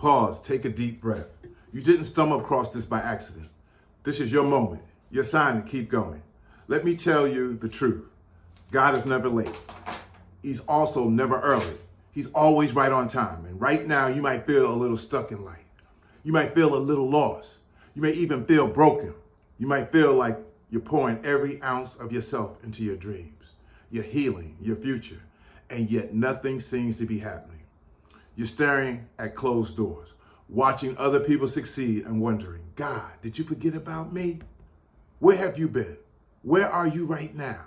Pause, take a deep breath. You didn't stumble across this by accident. This is your moment, your sign to keep going. Let me tell you the truth. God is never late. He's also never early. He's always right on time. And right now, you might feel a little stuck in life. You might feel a little lost. You may even feel broken. You might feel like you're pouring every ounce of yourself into your dreams, your healing, your future, and yet nothing seems to be happening. You're staring at closed doors, watching other people succeed and wondering, God, did you forget about me? Where have you been? Where are you right now?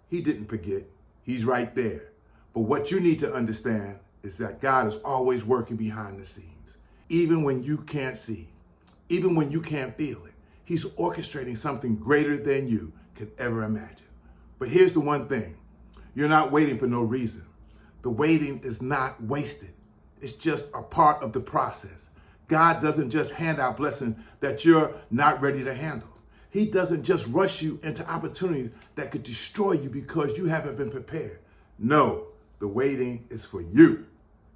He didn't forget. He's right there. But what you need to understand is that God is always working behind the scenes, even when you can't see, even when you can't feel it. He's orchestrating something greater than you could ever imagine. But here's the one thing. You're not waiting for no reason. The waiting is not wasted. It's just a part of the process. God doesn't just hand out blessings that you're not ready to handle. He doesn't just rush you into opportunities that could destroy you because you haven't been prepared. No, the waiting is for you.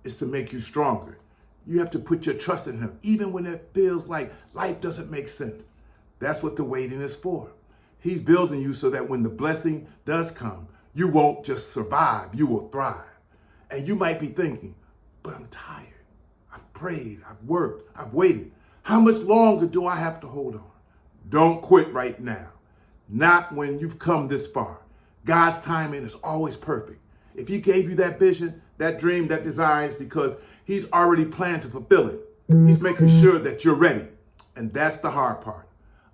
It's to make you stronger. You have to put your trust in him, even when it feels like life doesn't make sense. That's what the waiting is for. He's building you so that when the blessing does come, you won't just survive, you will thrive. And you might be thinking, but I'm tired. I've prayed, I've worked, I've waited. How much longer do I have to hold on? Don't quit right now. Not when you've come this far. God's timing is always perfect. If he gave you that vision, that dream, that desire, it's because he's already planned to fulfill it. He's making sure that you're ready. And that's the hard part.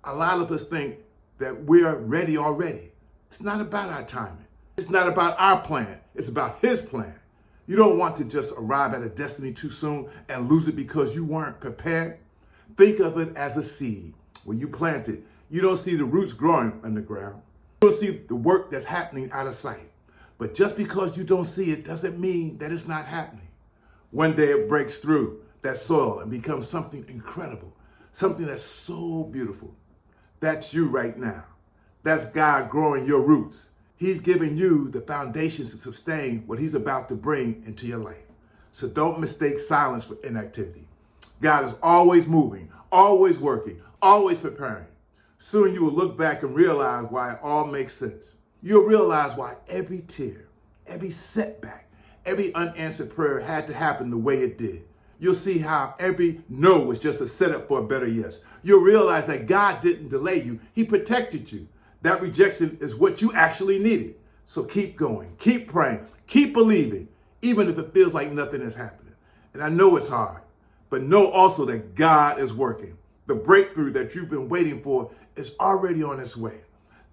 A lot of us think that we're ready already. It's not about our timing. It's not about our plan. It's about his plan. You don't want to just arrive at a destiny too soon and lose it because you weren't prepared. Think of it as a seed. When you plant it, you don't see the roots growing underground. You don't see the work that's happening out of sight. But just because you don't see it doesn't mean that it's not happening. One day it breaks through that soil and becomes something incredible, something that's so beautiful. That's you right now. That's God growing your roots. He's giving you the foundations to sustain what he's about to bring into your life. So don't mistake silence for inactivity. God is always moving, always working, always preparing. Soon you will look back and realize why it all makes sense. You'll realize why every tear, every setback, every unanswered prayer had to happen the way it did. You'll see how every no was just a setup for a better yes. You'll realize that God didn't delay you. He protected you. That rejection is what you actually needed. So keep going, keep praying, keep believing, even if it feels like nothing is happening. And I know it's hard, but know also that God is working. The breakthrough that you've been waiting for is already on its way.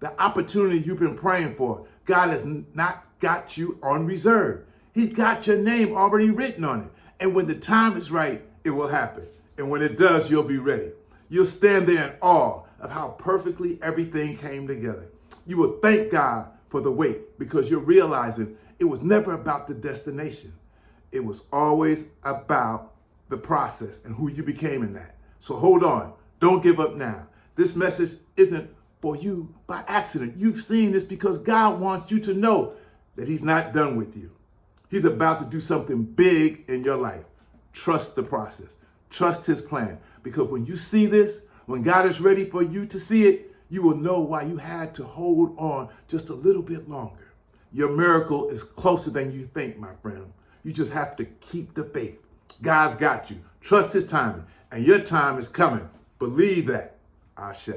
The opportunity you've been praying for, God has not got you on reserve. He's got your name already written on it. And when the time is right, it will happen. And when it does, you'll be ready. You'll stand there in awe of how perfectly everything came together. You will thank God for the wait because you're realizing it was never about the destination. It was always about the process and who you became in that. So hold on. Don't give up now. This message isn't for you by accident. You've seen this because God wants you to know that he's not done with you. He's about to do something big in your life. Trust the process. Trust his plan. Because when you see this, when God is ready for you to see it, you will know why you had to hold on just a little bit longer. Your miracle is closer than you think, my friend. You just have to keep the faith. God's got you. Trust his timing. And your time is coming. Believe that. Ashe.